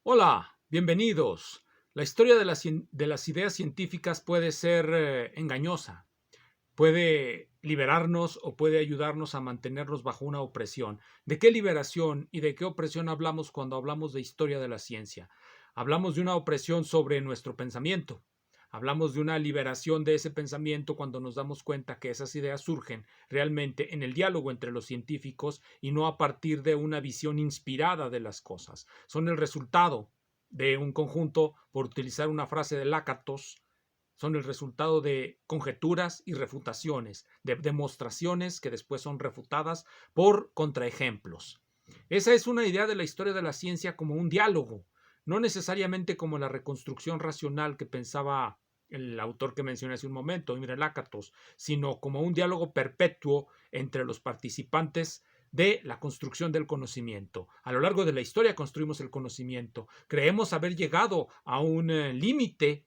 Hola, bienvenidos. La historia de las ideas científicas puede ser engañosa, puede liberarnos o puede ayudarnos a mantenernos bajo una opresión. ¿De qué liberación y de qué opresión hablamos cuando hablamos de historia de la ciencia? Hablamos de una opresión sobre nuestro pensamiento. Hablamos de una liberación de ese pensamiento cuando nos damos cuenta que esas ideas surgen realmente en el diálogo entre los científicos y no a partir de una visión inspirada de las cosas. Son el resultado de un conjunto, por utilizar una frase de Lakatos, son el resultado de conjeturas y refutaciones, de demostraciones que después son refutadas por contraejemplos. Esa es una idea de la historia de la ciencia como un diálogo, no necesariamente como la reconstrucción racional que pensaba el autor que mencioné hace un momento, Imre Lakatos, sino como un diálogo perpetuo entre los participantes de la construcción del conocimiento. A lo largo de la historia construimos el conocimiento. Creemos haber llegado a un límite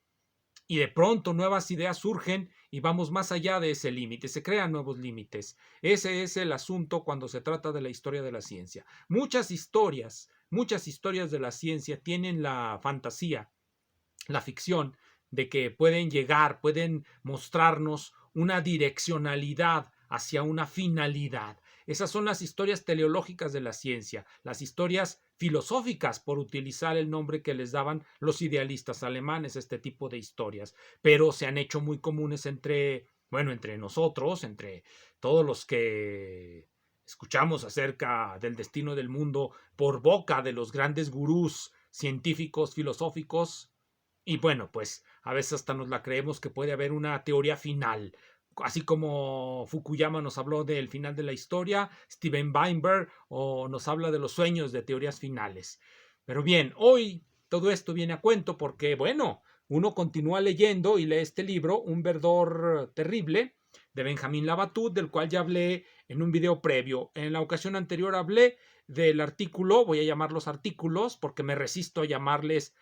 y de pronto nuevas ideas surgen y vamos más allá de ese límite, se crean nuevos límites. Ese es el asunto cuando se trata de la historia de la ciencia. Muchas historias de la ciencia tienen la fantasía, la ficción, de que pueden llegar, pueden mostrarnos una direccionalidad hacia una finalidad. Esas son las historias teleológicas de la ciencia, las historias filosóficas, por utilizar el nombre que les daban los idealistas alemanes, este tipo de historias, pero se han hecho muy comunes entre nosotros, entre todos los que escuchamos acerca del destino del mundo por boca de los grandes gurús científicos, filosóficos, y bueno, pues a veces hasta nos la creemos que puede haber una teoría final. Así como Fukuyama nos habló del final de la historia, Steven Weinberg o nos habla de los sueños de teorías finales. Pero bien, hoy todo esto viene a cuento porque, bueno, uno continúa leyendo y lee este libro, Un verdor terrible, de Benjamín Labatut, del cual ya hablé en un video previo. En la ocasión anterior hablé del artículo, voy a llamarlos artículos porque me resisto a llamarles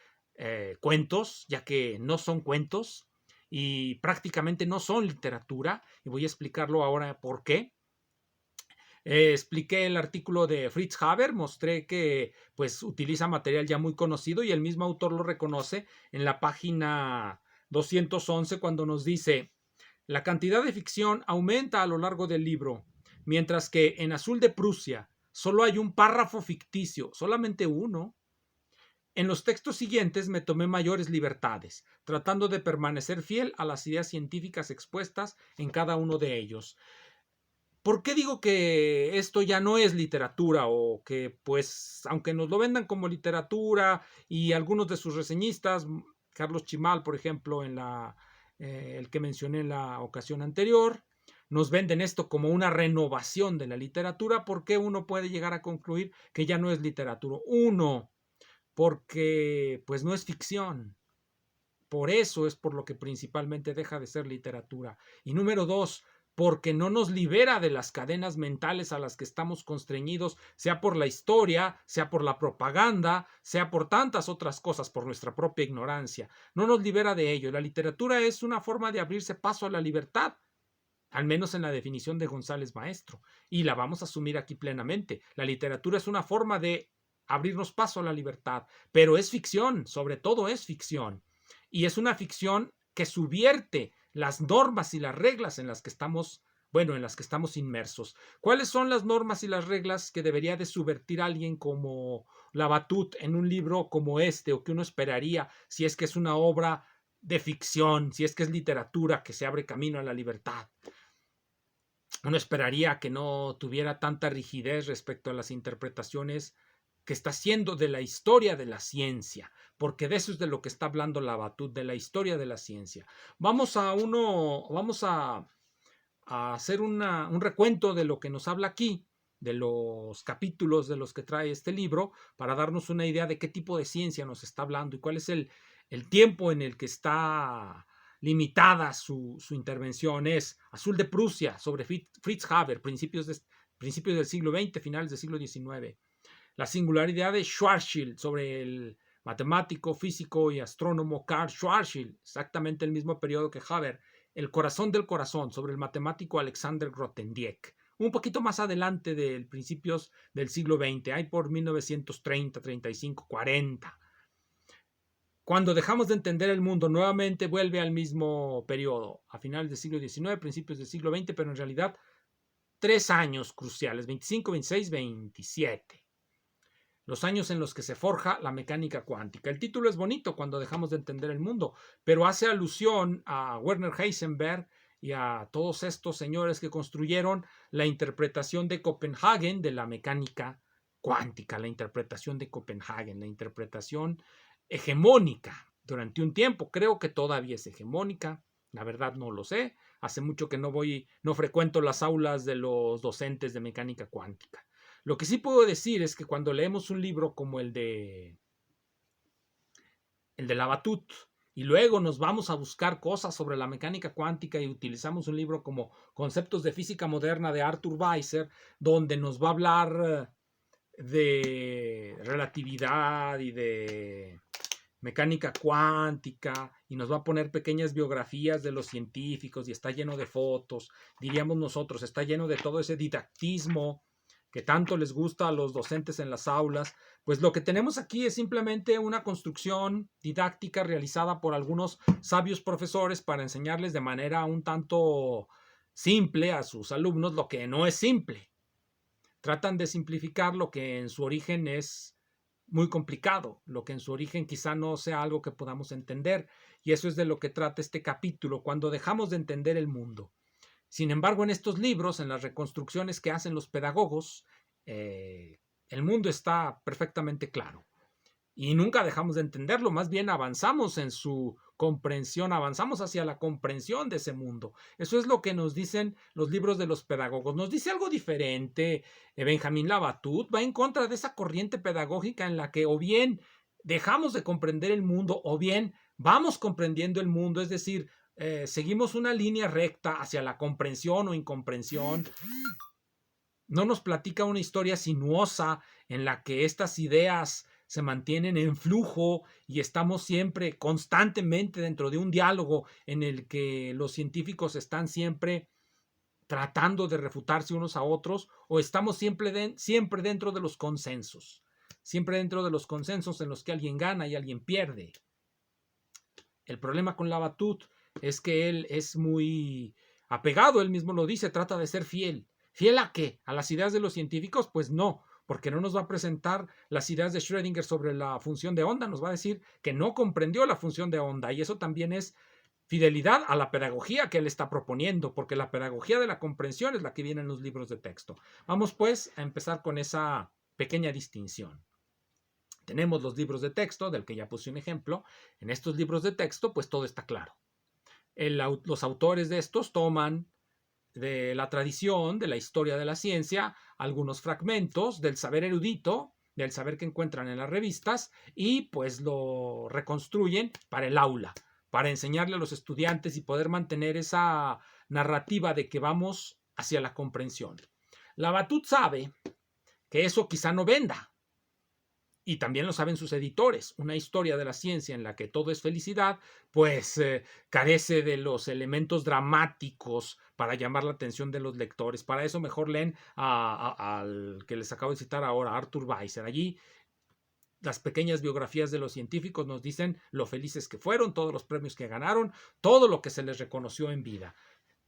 cuentos, ya que no son cuentos y prácticamente no son literatura, y voy a explicarlo ahora por qué. Expliqué el artículo de Fritz Haber, mostré que pues utiliza material ya muy conocido y el mismo autor lo reconoce en la página 211 cuando nos dice: la cantidad de ficción aumenta a lo largo del libro, mientras que en Azul de Prusia solo hay un párrafo ficticio, solamente uno. En los textos siguientes me tomé mayores libertades, tratando de permanecer fiel a las ideas científicas expuestas en cada uno de ellos. ¿Por qué digo que esto ya no es literatura o que, pues, aunque nos lo vendan como literatura y algunos de sus reseñistas, Carlos Chimal, por ejemplo, el que mencioné en la ocasión anterior, nos venden esto como una renovación de la literatura? ¿Por qué uno puede llegar a concluir que ya no es literatura? Uno, porque pues no es ficción. Por eso es por lo que principalmente deja de ser literatura. Y número dos, porque no nos libera de las cadenas mentales a las que estamos constreñidos, sea por la historia, sea por la propaganda, sea por tantas otras cosas, por nuestra propia ignorancia. No nos libera de ello. La literatura es una forma de abrirse paso a la libertad, al menos en la definición de González Maestro, y la vamos a asumir aquí plenamente. La literatura es una forma de abrirnos paso a la libertad, pero es ficción, sobre todo es ficción, y es una ficción que subvierte las normas y las reglas en las que estamos, bueno, en las que estamos inmersos. ¿Cuáles son las normas y las reglas que debería de subvertir alguien como Labatut en un libro como este, o que uno esperaría si es que es una obra de ficción, si es que es literatura que se abre camino a la libertad? Uno esperaría que no tuviera tanta rigidez respecto a las interpretaciones que está haciendo de la historia de la ciencia, porque de eso es de lo que está hablando Labatut, de la historia de la ciencia. Vamos a hacer un recuento de lo que nos habla aquí, de los capítulos de los que trae este libro, para darnos una idea de qué tipo de ciencia nos está hablando y cuál es el tiempo en el que está limitada su intervención. Es Azul de Prusia, sobre Fritz Haber, principios del siglo XX, finales del siglo XIX. La singularidad de Schwarzschild, sobre el matemático, físico y astrónomo Karl Schwarzschild, exactamente el mismo periodo que Haber. El corazón del corazón, sobre el matemático Alexander Grothendieck, un poquito más adelante del principios del siglo XX, hay por 1930, 35, 40. Cuando dejamos de entender el mundo, nuevamente vuelve al mismo periodo, a finales del siglo XIX, principios del siglo XX, pero en realidad 3 años cruciales, 25, 26, 27. Los años en los que se forja la mecánica cuántica. El título es bonito, Cuando dejamos de entender el mundo, pero hace alusión a Werner Heisenberg y a todos estos señores que construyeron la interpretación de Copenhagen de la mecánica cuántica, la interpretación de Copenhagen, la interpretación hegemónica durante un tiempo. Creo que todavía es hegemónica, la verdad no lo sé. Hace mucho que no frecuento las aulas de los docentes de mecánica cuántica. Lo que sí puedo decir es que cuando leemos un libro como el de Labatut y luego nos vamos a buscar cosas sobre la mecánica cuántica y utilizamos un libro como Conceptos de Física Moderna de Arthur Weiser, donde nos va a hablar de relatividad y de mecánica cuántica y nos va a poner pequeñas biografías de los científicos y está lleno de fotos, diríamos nosotros, está lleno de todo ese didactismo que tanto les gusta a los docentes en las aulas, pues lo que tenemos aquí es simplemente una construcción didáctica realizada por algunos sabios profesores para enseñarles de manera un tanto simple a sus alumnos lo que no es simple. Tratan de simplificar lo que en su origen es muy complicado, lo que en su origen quizá no sea algo que podamos entender, y eso es de lo que trata este capítulo, cuando dejamos de entender el mundo. Sin embargo, en estos libros, en las reconstrucciones que hacen los pedagogos, el mundo está perfectamente claro. Y nunca dejamos de entenderlo, más bien avanzamos en su comprensión, avanzamos hacia la comprensión de ese mundo. Eso es lo que nos dicen los libros de los pedagogos. Nos dice algo diferente. Benjamín Labatut va en contra de esa corriente pedagógica en la que o bien dejamos de comprender el mundo o bien vamos comprendiendo el mundo, es decir, seguimos una línea recta hacia la comprensión o incomprensión. No nos platica una historia sinuosa en la que estas ideas se mantienen en flujo y estamos siempre constantemente dentro de un diálogo en el que los científicos están siempre tratando de refutarse unos a otros, o estamos siempre dentro de los consensos, siempre dentro de los consensos en los que alguien gana y alguien pierde. El problema con Labatut es que él es muy apegado, él mismo lo dice, trata de ser fiel. ¿Fiel a qué? ¿A las ideas de los científicos? Pues no, porque no nos va a presentar las ideas de Schrödinger sobre la función de onda, nos va a decir que no comprendió la función de onda, y eso también es fidelidad a la pedagogía que él está proponiendo, porque la pedagogía de la comprensión es la que viene en los libros de texto. Vamos pues a empezar con esa pequeña distinción. Tenemos los libros de texto, del que ya puse un ejemplo. En estos libros de texto, pues todo está claro. Los autores de estos toman de la tradición, de la historia de la ciencia, algunos fragmentos del saber erudito, del saber que encuentran en las revistas, y pues lo reconstruyen para el aula, para enseñarle a los estudiantes y poder mantener esa narrativa de que vamos hacia la comprensión. Labatut sabe que eso quizá no venda, y también lo saben sus editores. Una historia de la ciencia en la que todo es felicidad, pues carece de los elementos dramáticos para llamar la atención de los lectores. Para eso mejor leen al que les acabo de citar ahora, Arthur Weiser. Allí las pequeñas biografías de los científicos nos dicen lo felices que fueron, todos los premios que ganaron, todo lo que se les reconoció en vida.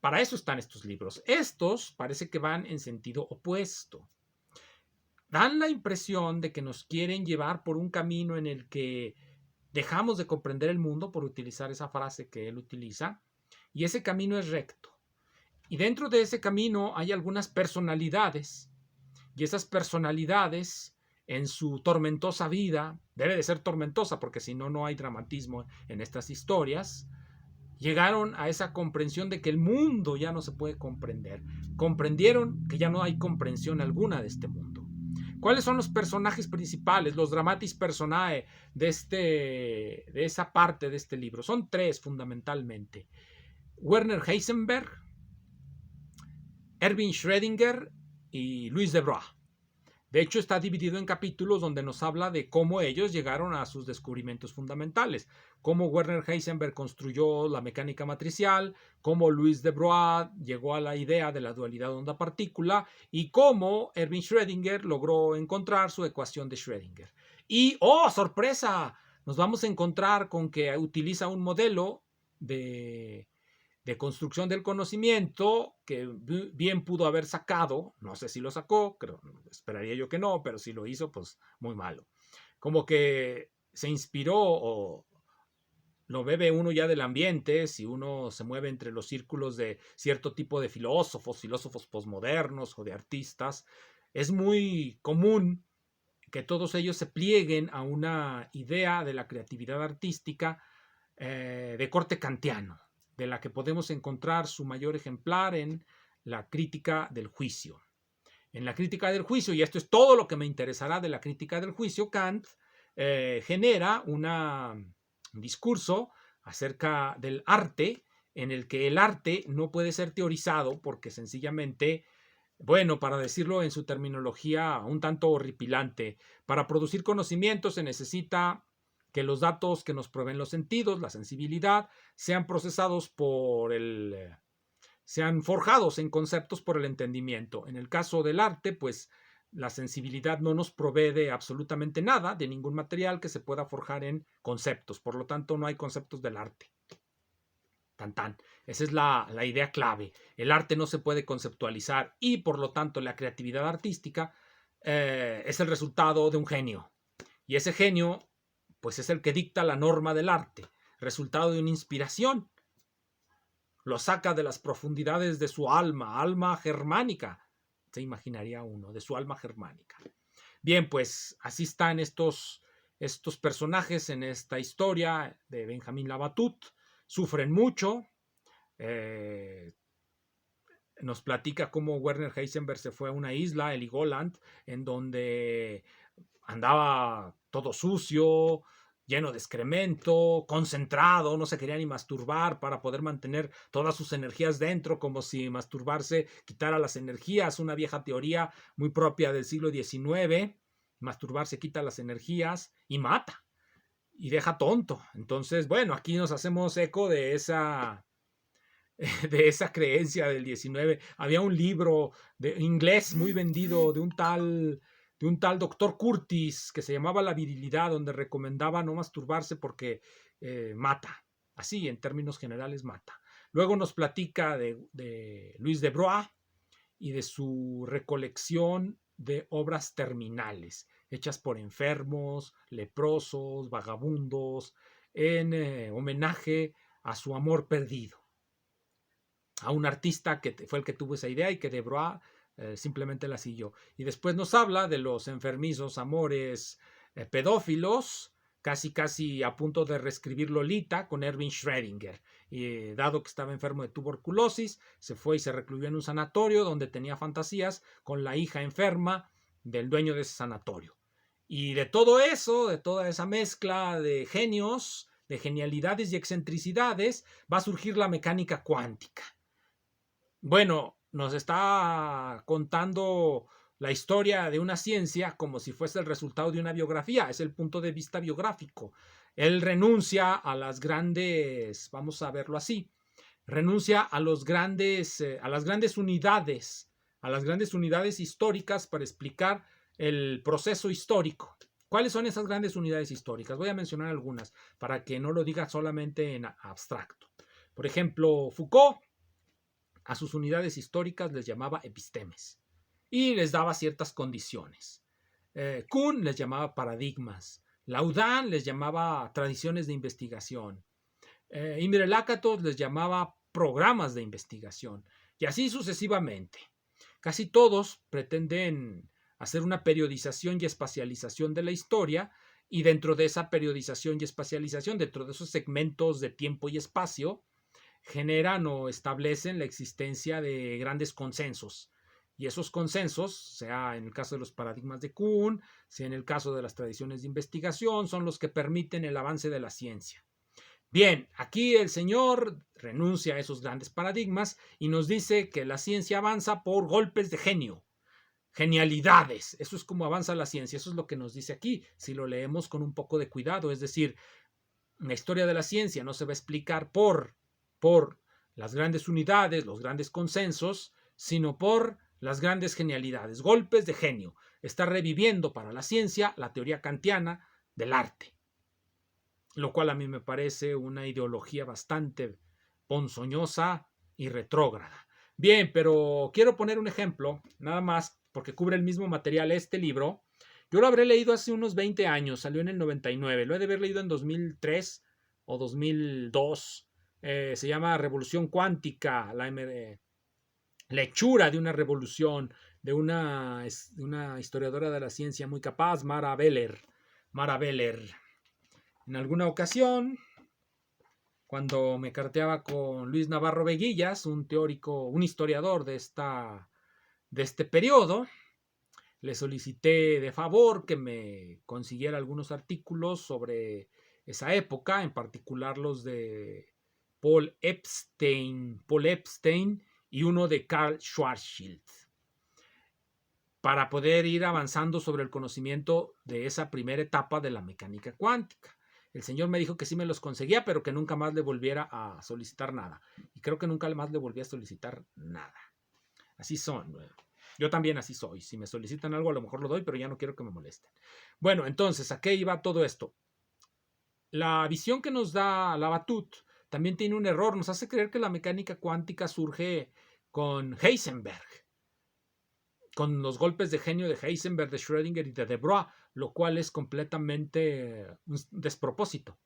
Para eso están estos libros. Estos parece que van en sentido opuesto. Dan la impresión de que nos quieren llevar por un camino en el que dejamos de comprender el mundo, por utilizar esa frase que él utiliza, y ese camino es recto. Y dentro de ese camino hay algunas personalidades, y esas personalidades en su tormentosa vida, debe de ser tormentosa porque si no, no hay dramatismo en estas historias, llegaron a esa comprensión de que el mundo ya no se puede comprender. Comprendieron que ya no hay comprensión alguna de este mundo. ¿Cuáles son los personajes principales, los dramatis personae de esa parte de este libro? Son 3 fundamentalmente. Werner Heisenberg, Erwin Schrödinger y Louis de Broglie. De hecho, está dividido en capítulos donde nos habla de cómo ellos llegaron a sus descubrimientos fundamentales, cómo Werner Heisenberg construyó la mecánica matricial, cómo Louis de Broglie llegó a la idea de la dualidad onda-partícula y cómo Erwin Schrödinger logró encontrar su ecuación de Schrödinger. Y, ¡oh, sorpresa!, nos vamos a encontrar con que utiliza un modelo de construcción del conocimiento que bien pudo haber sacado, no sé si lo sacó, creo, esperaría yo que no, pero si lo hizo, pues muy malo. Como que se inspiró o lo bebe uno ya del ambiente, si uno se mueve entre los círculos de cierto tipo de filósofos posmodernos o de artistas, es muy común que todos ellos se plieguen a una idea de la creatividad artística de corte kantiano, de la que podemos encontrar su mayor ejemplar en la crítica del juicio. En la crítica del juicio, y esto es todo lo que me interesará de la crítica del juicio, Kant genera un discurso acerca del arte, en el que el arte no puede ser teorizado porque sencillamente, bueno, para decirlo en su terminología un tanto horripilante, para producir conocimiento se necesita que los datos que nos proveen los sentidos, la sensibilidad, sean procesados sean forjados en conceptos por el entendimiento. En el caso del arte, pues la sensibilidad no nos provee de absolutamente nada, de ningún material que se pueda forjar en conceptos. Por lo tanto, no hay conceptos del arte. Tan, tan. Esa es la idea clave. El arte no se puede conceptualizar y por lo tanto la creatividad artística es el resultado de un genio. Y ese genio pues es el que dicta la norma del arte, resultado de una inspiración. Lo saca de las profundidades de su alma germánica. Se imaginaría uno, de su alma germánica. Bien, pues así están estos personajes en esta historia de Benjamín Labatut. Sufren mucho. Nos platica cómo Werner Heisenberg se fue a una isla, Heligoland, en donde andaba todo sucio, lleno de excremento, concentrado, no se quería ni masturbar para poder mantener todas sus energías dentro, como si masturbarse quitara las energías, una vieja teoría muy propia del siglo XIX. Masturbarse quita las energías y mata, y deja tonto. Entonces, bueno, aquí nos hacemos eco de esa creencia del 19. Había un libro de inglés muy vendido de un tal doctor Curtis que se llamaba La virilidad, donde recomendaba no masturbarse porque mata. Así, en términos generales, mata. Luego nos platica de Louis de Broglie y de su recolección de obras terminales, hechas por enfermos, leprosos, vagabundos, en homenaje a su amor perdido, a un artista que fue el que tuvo esa idea y que de Broglie simplemente la siguió. Y después nos habla de los enfermizos amores pedófilos, casi a punto de reescribir Lolita con Erwin Schrödinger. Y dado que estaba enfermo de tuberculosis, se fue y se recluyó en un sanatorio donde tenía fantasías con la hija enferma del dueño de ese sanatorio. Y de todo eso, de toda esa mezcla de genios, de genialidades y excentricidades, va a surgir la mecánica cuántica. Bueno, nos está contando la historia de una ciencia como si fuese el resultado de una biografía, es el punto de vista biográfico. Él renuncia a las grandes, vamos a verlo así, renuncia a las grandes unidades, históricas para explicar el proceso histórico. ¿Cuáles son esas grandes unidades históricas? Voy a mencionar algunas para que no lo diga solamente en abstracto. Por ejemplo, Foucault a sus unidades históricas les llamaba epistemes y les daba ciertas condiciones. Kuhn les llamaba paradigmas. Laudán les llamaba tradiciones de investigación. Imre Lakatos les llamaba programas de investigación. Y así sucesivamente. Casi todos pretenden hacer una periodización y espacialización de la historia, y dentro de esa periodización y espacialización, dentro de esos segmentos de tiempo y espacio, generan o establecen la existencia de grandes consensos. Y esos consensos, sea en el caso de los paradigmas de Kuhn, sea en el caso de las tradiciones de investigación, son los que permiten el avance de la ciencia. Bien, aquí el señor renuncia a esos grandes paradigmas y nos dice que la ciencia avanza por golpes de genio, genialidades. Eso es como avanza la ciencia, eso es lo que nos dice aquí, si lo leemos con un poco de cuidado. Es decir, la historia de la ciencia no se va a explicar por las grandes unidades, los grandes consensos, sino por las grandes genialidades, golpes de genio. Está reviviendo para la ciencia la teoría kantiana del arte. lo cual a mí me parece una ideología bastante ponzoñosa y retrógrada. Bien, pero quiero poner un ejemplo, nada más, porque cubre el mismo material este libro. Yo lo habré leído hace unos 20 años, salió en el 99, lo he de haber leído en 2003 o 2002. Se llama Revolución Cuántica, la hechura de una revolución de una historiadora de la ciencia muy capaz, Mara Beller. Mara Beller. En alguna ocasión, cuando me carteaba con Luis Navarro Veguillas, un teórico, un historiador de este periodo, le solicité de favor que me consiguiera algunos artículos sobre esa época, en particular los de Paul Epstein y uno de Karl Schwarzschild, para poder ir avanzando sobre el conocimiento de esa primera etapa de la mecánica cuántica. El señor me dijo que sí me los conseguía, pero que nunca más le volviera a solicitar nada. Y creo que nunca más le volví a solicitar nada. Así son. Yo también así soy. Si me solicitan algo, a lo mejor lo doy, pero ya no quiero que me molesten. Bueno, entonces, ¿a qué iba todo esto? La visión que nos da Labatut también tiene un error. Nos hace creer que la mecánica cuántica surge con Heisenberg, con los golpes de genio de Heisenberg, de Schrödinger y de De Broglie, lo cual es completamente un despropósito.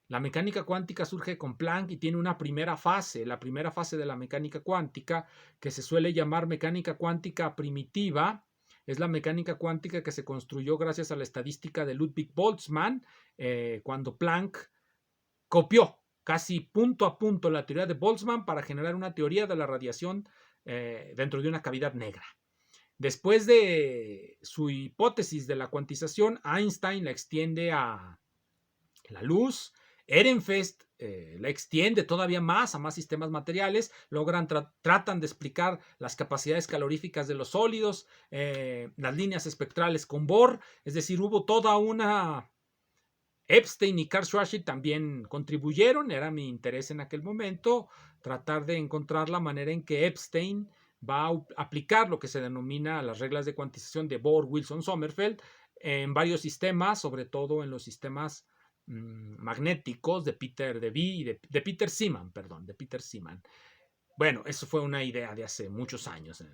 La mecánica cuántica surge con Planck y tiene una primera fase, la primera fase de la mecánica cuántica, que se suele llamar mecánica cuántica primitiva. Es la mecánica cuántica que se construyó gracias a la estadística de Ludwig Boltzmann, cuando Planck copió casi punto a punto la teoría de Boltzmann para generar una teoría de la radiación dentro de una cavidad negra. Después de su hipótesis de la cuantización, Einstein la extiende a la luz. Ehrenfest la extiende todavía más a más sistemas materiales, tratan de explicar las capacidades caloríficas de los sólidos, las líneas espectrales con Bohr, es decir, hubo toda una... Epstein y Karl Schwarzschild también contribuyeron, era mi interés en aquel momento, tratar de encontrar la manera en que Epstein va a aplicar lo que se denomina las reglas de cuantización de Bohr, Wilson, Sommerfeld en varios sistemas, sobre todo en los sistemas magnéticos de Peter Debye y de Peter Seaman, de Peter Seaman. Bueno, eso fue una idea de hace muchos años.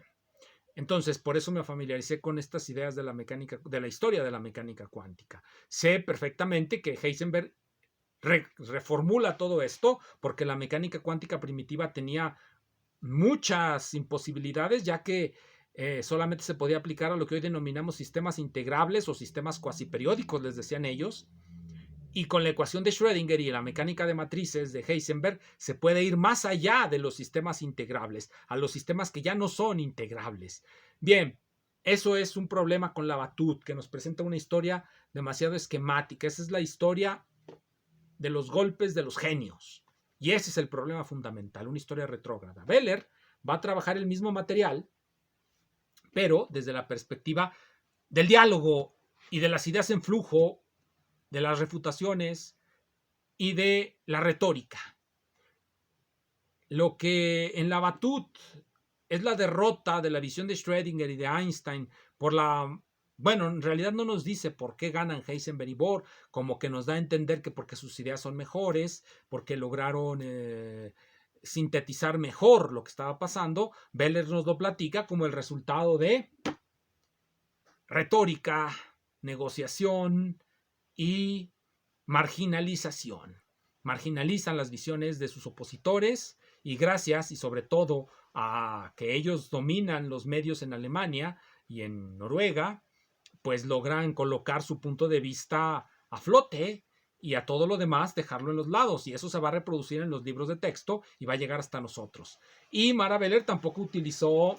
Entonces, por eso me familiaricé con estas ideas de la mecánica, de la historia de la mecánica cuántica. Sé perfectamente que Heisenberg reformula todo esto porque la mecánica cuántica primitiva tenía muchas imposibilidades, ya que solamente se podía aplicar a lo que hoy denominamos sistemas integrables o sistemas cuasiperiódicos, les decían ellos. Y con la ecuación de Schrödinger y la mecánica de matrices de Heisenberg se puede ir más allá de los sistemas integrables, a los sistemas que ya no son integrables. Bien, eso es un problema con Labatut, que nos presenta una historia demasiado esquemática. Esa es la historia de los golpes de los genios. Y ese es el problema fundamental, una historia retrógrada. Beller va a trabajar el mismo material, pero desde la perspectiva del diálogo y de las ideas en flujo, de las refutaciones y de la retórica. Lo que en Labatut es la derrota de la visión de Schrödinger y de Einstein por la... Bueno, en realidad no nos dice por qué ganan Heisenberg y Bohr, como que nos da a entender que porque sus ideas son mejores, porque lograron sintetizar mejor lo que estaba pasando. Beller nos lo platica como el resultado de retórica, negociación y marginalización. Marginalizan las visiones de sus opositores y gracias y sobre todo a que ellos dominan los medios en Alemania y en Noruega, pues logran colocar su punto de vista a flote y a todo lo demás dejarlo en los lados y eso se va a reproducir en los libros de texto y va a llegar hasta nosotros. Y Mara Beller tampoco utilizó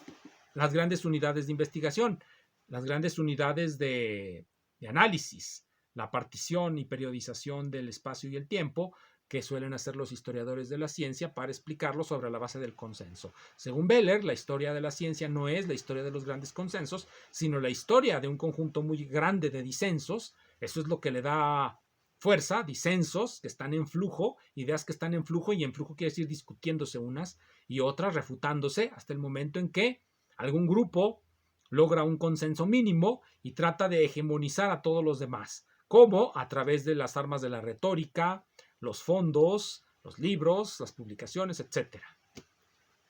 las grandes unidades de investigación, las grandes unidades de análisis, la partición y periodización del espacio y el tiempo que suelen hacer los historiadores de la ciencia para explicarlo sobre la base del consenso. Según Beller, la historia de la ciencia no es la historia de los grandes consensos, sino la historia de un conjunto muy grande de disensos. Eso es lo que le da fuerza, disensos que están en flujo, ideas que están en flujo, y en flujo quiere decir discutiéndose unas y otras, refutándose hasta el momento en que algún grupo logra un consenso mínimo y trata de hegemonizar a todos los demás, como a través de las armas de la retórica, los fondos, los libros, las publicaciones, etc.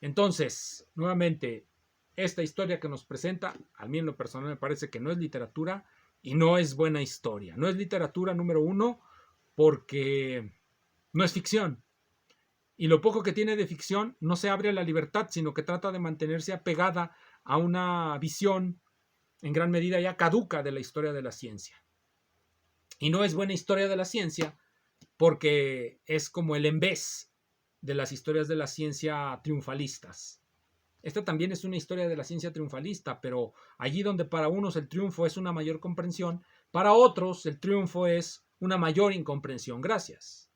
Entonces, nuevamente, esta historia que nos presenta, a mí en lo personal me parece que no es literatura y no es buena historia. No es literatura, número uno, porque no es ficción. Y lo poco que tiene de ficción no se abre a la libertad, sino que trata de mantenerse apegada a una visión en gran medida ya caduca de la historia de la ciencia. Y no es buena historia de la ciencia porque es como el embés de las historias de la ciencia triunfalistas. Esta también es una historia de la ciencia triunfalista, pero allí donde para unos el triunfo es una mayor comprensión, para otros el triunfo es una mayor incomprensión. Gracias.